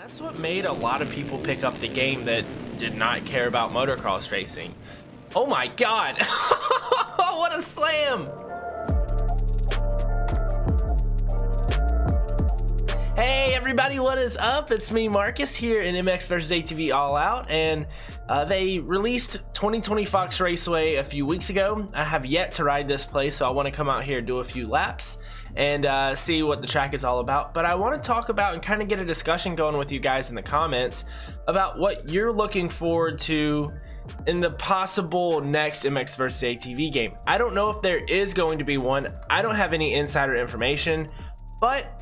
That's what made a lot of people pick up the game that did not care about motocross racing. Oh my god! What a slam! Hey everybody, what is up? It's me, Marcus, here in MX vs ATV All Out, and they released 2020 Fox Raceway a few weeks ago. I have yet to ride this place, so I want to come out here and do a few laps and see what the track is all about. But I want to talk about and kind of get a discussion going with you guys in the comments about what you're looking forward to in the possible next MX vs ATV game. I don't know if there is going to be one. I don't have any insider information, but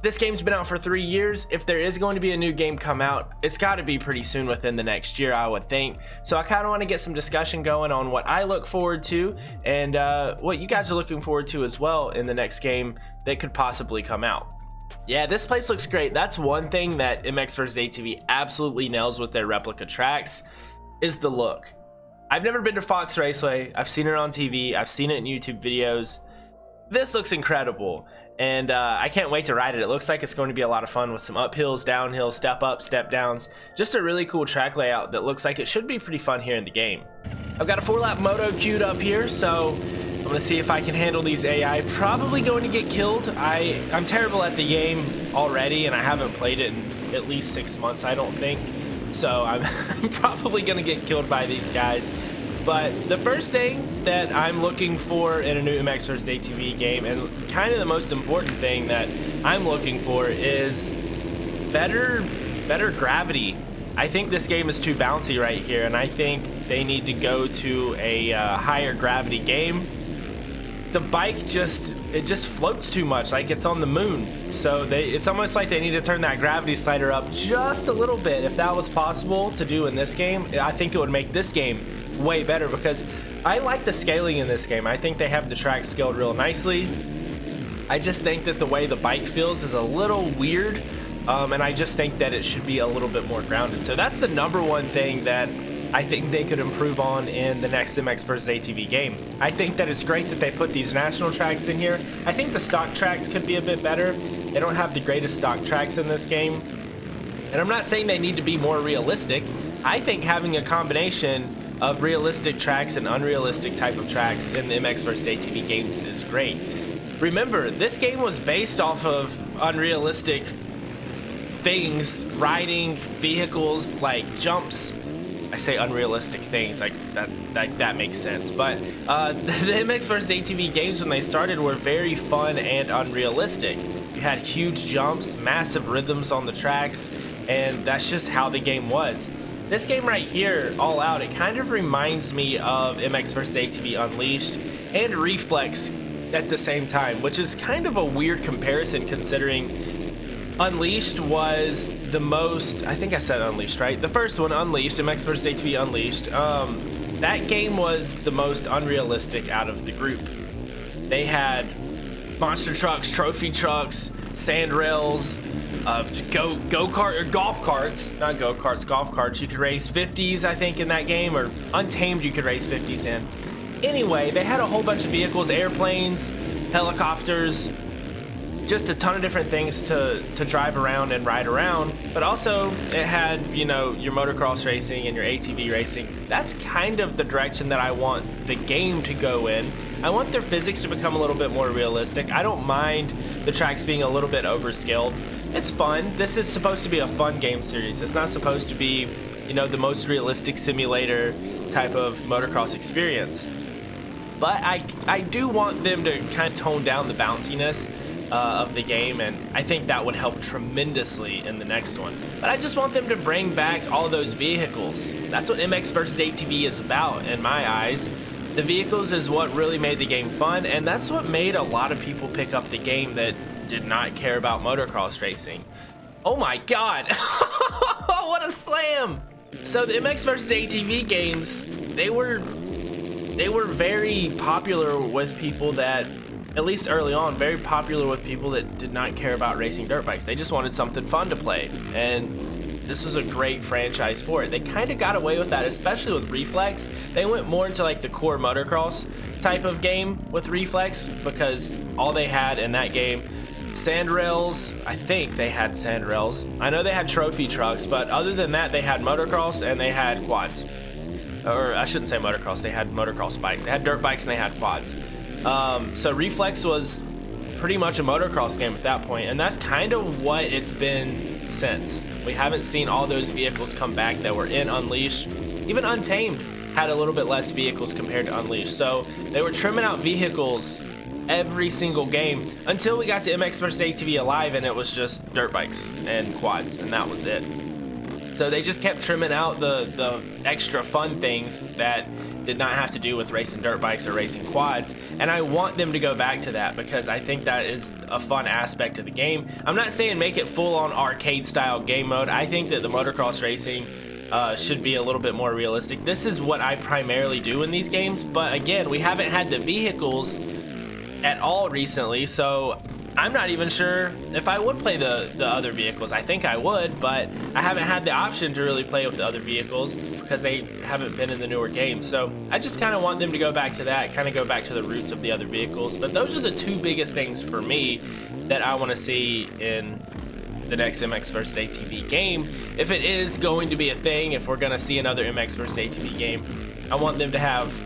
this game's been out for 3 years. If there is going to be a new game come out, it's got to be pretty soon within the next year, I would think. So I kind of want to get some discussion going on what I look forward to and what you guys are looking forward to as well in the next game that could possibly come out. Yeah, this place looks great. That's one thing that MX vs ATV absolutely nails with their replica tracks is the look. I've never been to Fox Raceway. I've seen it on TV. I've seen it in YouTube videos. This looks incredible, and I can't wait to ride it. It looks like it's going to be a lot of fun with some uphills, downhills, step ups, step downs. Just a really cool track layout that looks like it should be pretty fun here in the game. I've got a 4-lap moto queued up here, so I'm gonna see if I can handle these AI. Probably going to get killed. I'm terrible at the game already, and I haven't played it in at least 6 months, I don't think. So I'm probably gonna get killed by these guys. But the first thing that I'm looking for in a new MX vs ATV game, and kind of the most important thing that I'm looking for, is better gravity. I think this game is too bouncy right here, and I think they need to go to a higher gravity game. The bike just floats too much, like it's on the moon. So it's almost like they need to turn that gravity slider up just a little bit. If that was possible to do in this game, I think it would make this game way better, because I like the scaling in this game. I think they have the track scaled real nicely. I just think that the way the bike feels is a little weird, and I just think that it should be a little bit more grounded. So that's the number one thing that I think they could improve on in the next MX vs ATV game. I think that it's great that they put these national tracks in here. I think the stock tracks could be a bit better. They don't have the greatest stock tracks in this game, and I'm not saying they need to be more realistic. I think having a combination of realistic tracks and unrealistic type of tracks in the MX vs ATV games is great. Remember, this game was based off of unrealistic things, riding vehicles, like jumps. I say unrealistic things, like that makes sense. But the MX vs ATV games, when they started, were very fun and unrealistic. You had huge jumps, massive rhythms on the tracks, and that's just how the game was. This game right here, All Out, it kind of reminds me of MX vs ATV Unleashed and Reflex at the same time, which is kind of a weird comparison considering Unleashed was the most, I think I said Unleashed, right? The first one, Unleashed, MX vs ATV Unleashed, that game was the most unrealistic out of the group. They had monster trucks, trophy trucks, sand rails, go-kart or golf carts, not go-karts, golf carts. You could race 50s, I think, in that game, or Untamed you could race 50s in. Anyway, they had a whole bunch of vehicles, airplanes, helicopters, just a ton of different things to drive around and ride around. But also it had, you know, your motocross racing and your ATV racing. That's kind of the direction that I want the game to go in. I want their physics to become a little bit more realistic. I don't mind the tracks being a little bit overscaled. It's fun. This is supposed to be a fun game series. It's not supposed to be, you know, the most realistic simulator type of motocross experience. But I do want them to kind of tone down the bounciness of the game, and I think that would help tremendously in the next one. But I just want them to bring back all those vehicles. That's what MX vs ATV is about in my eyes. The vehicles is what really made the game fun, and that's what made a lot of people pick up the game that did not care about motocross racing. Oh my god! What a slam! So the MX vs ATV games, they were very popular with people that, at least early on, very popular with people that did not care about racing dirt bikes. They just wanted something fun to play, and this was a great franchise for it. They kind of got away with that, especially with Reflex. They went more into like the core motocross type of game with Reflex, because all they had in that game sand rails. I think they had sand rails. I know they had trophy trucks, but other than that, they had motocross and they had quads. Or I shouldn't say motocross, they had motocross bikes. They had dirt bikes and they had quads. So Reflex was pretty much a motocross game at that point, and that's kind of what it's been since. We haven't seen all those vehicles come back that were in Unleashed. Even Untamed had a little bit less vehicles compared to Unleashed, so they were trimming out vehicles every single game until we got to MX vs ATV Alive, and it was just dirt bikes and quads, and that was it. So they just kept trimming out the extra fun things that did not have to do with racing dirt bikes or racing quads, and I want them to go back to that because I think that is a fun aspect of the game. I'm not saying make it full-on arcade style game mode. I think that the motocross racing should be a little bit more realistic. This is what I primarily do in these games, but again, we haven't had the vehicles at all recently, so I'm not even sure if I would play the other vehicles. I think I would, but I haven't had the option to really play with the other vehicles because they haven't been in the newer games. So I just kind of want them to go back to that, kind of go back to the roots of the other vehicles. But those are the two biggest things for me that I want to see in the next MX vs ATV game. If it is going to be a thing, if we're going to see another MX vs ATV game, I want them to have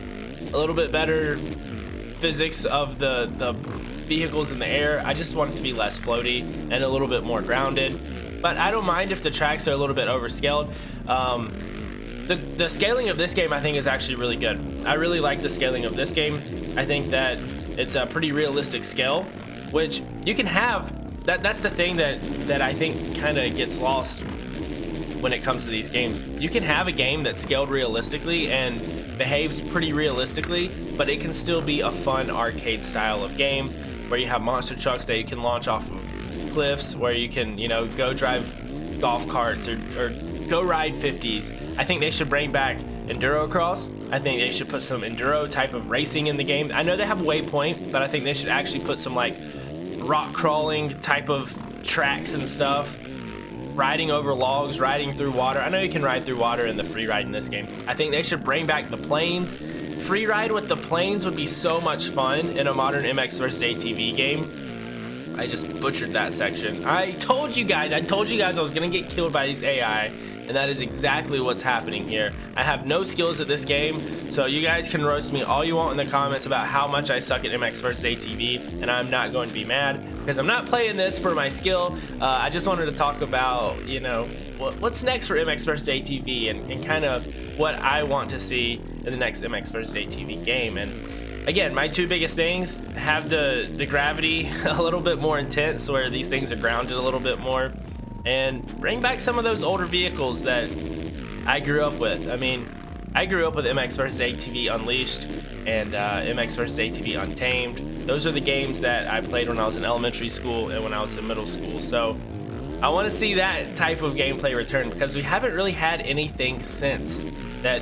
a little bit better physics of the vehicles in the air. I just want it to be less floaty and a little bit more grounded, but I don't mind if the tracks are a little bit overscaled. The scaling of this game I think is actually really good. I really like the scaling of this game. I think that it's a pretty realistic scale, which you can have. That's the thing that I think kind of gets lost when it comes to these games. You can have a game that's scaled realistically and behaves pretty realistically, but it can still be a fun arcade style of game where you have monster trucks that you can launch off of cliffs, where you can, you know, go drive golf carts or go ride 50s. I think they should bring back Enduro Cross. I think they should put some Enduro type of racing in the game. I know they have Waypoint, but I think they should actually put some like rock crawling type of tracks and stuff. Riding over logs, riding through water. I know you can ride through water in the free ride in this game. I think they should bring back the planes. Free ride with the planes would be so much fun in a modern MX vs ATV game. I just butchered that section. I told you guys I was gonna get killed by these AI, and that is exactly what's happening here. I have no skills at this game, so you guys can roast me all you want in the comments about how much I suck at MX vs ATV, and I'm not going to be mad because I'm not playing this for my skill. I just wanted to talk about, you know, what's next for MX vs ATV and kind of what I want to see in the next MX vs ATV game. And again, my two biggest things: have the gravity a little bit more intense, where these things are grounded a little bit more, and bring back some of those older vehicles that I grew up with. I mean, I grew up with MX vs ATV Unleashed and MX vs ATV Untamed. Those are the games that I played when I was in elementary school and when I was in middle school. So I want to see that type of gameplay return because we haven't really had anything since that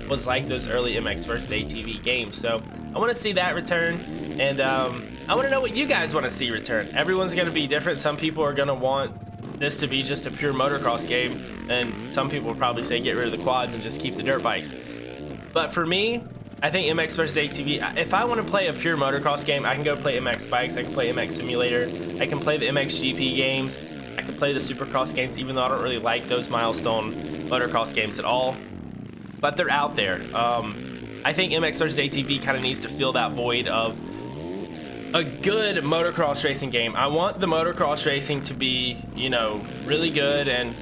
was like those early MX vs ATV games. So I want to see that return, and I want to know what you guys want to see return. Everyone's going to be different. Some people are going to want this to be just a pure motocross game, and some people will probably say get rid of the quads and just keep the dirt bikes. But for me, I think MX vs ATV, if I want to play a pure motocross game, I can go play MX bikes, I can play MX Simulator, I can play the MX GP games, I can play the Supercross games, even though I don't really like those milestone motocross games at all, but they're out there. I think MX vs ATV kind of needs to fill that void of a good motocross racing game. I want the motocross racing to be, you know, really good and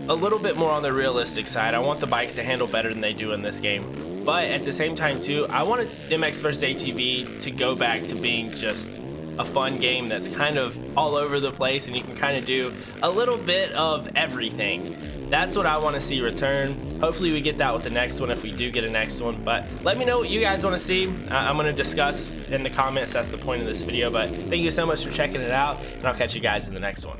a little bit more on the realistic side. I want the bikes to handle better than they do in this game. But at the same time too, I wanted MX vs ATV to go back to being just a fun game that's kind of all over the place and you can kind of do a little bit of everything. That's what I want to see return. Hopefully we get that with the next one if we do get a next one. But let me know what you guys want to see. I'm going to discuss in the comments. That's the point of this video. But thank you so much for checking it out, and I'll catch you guys in the next one.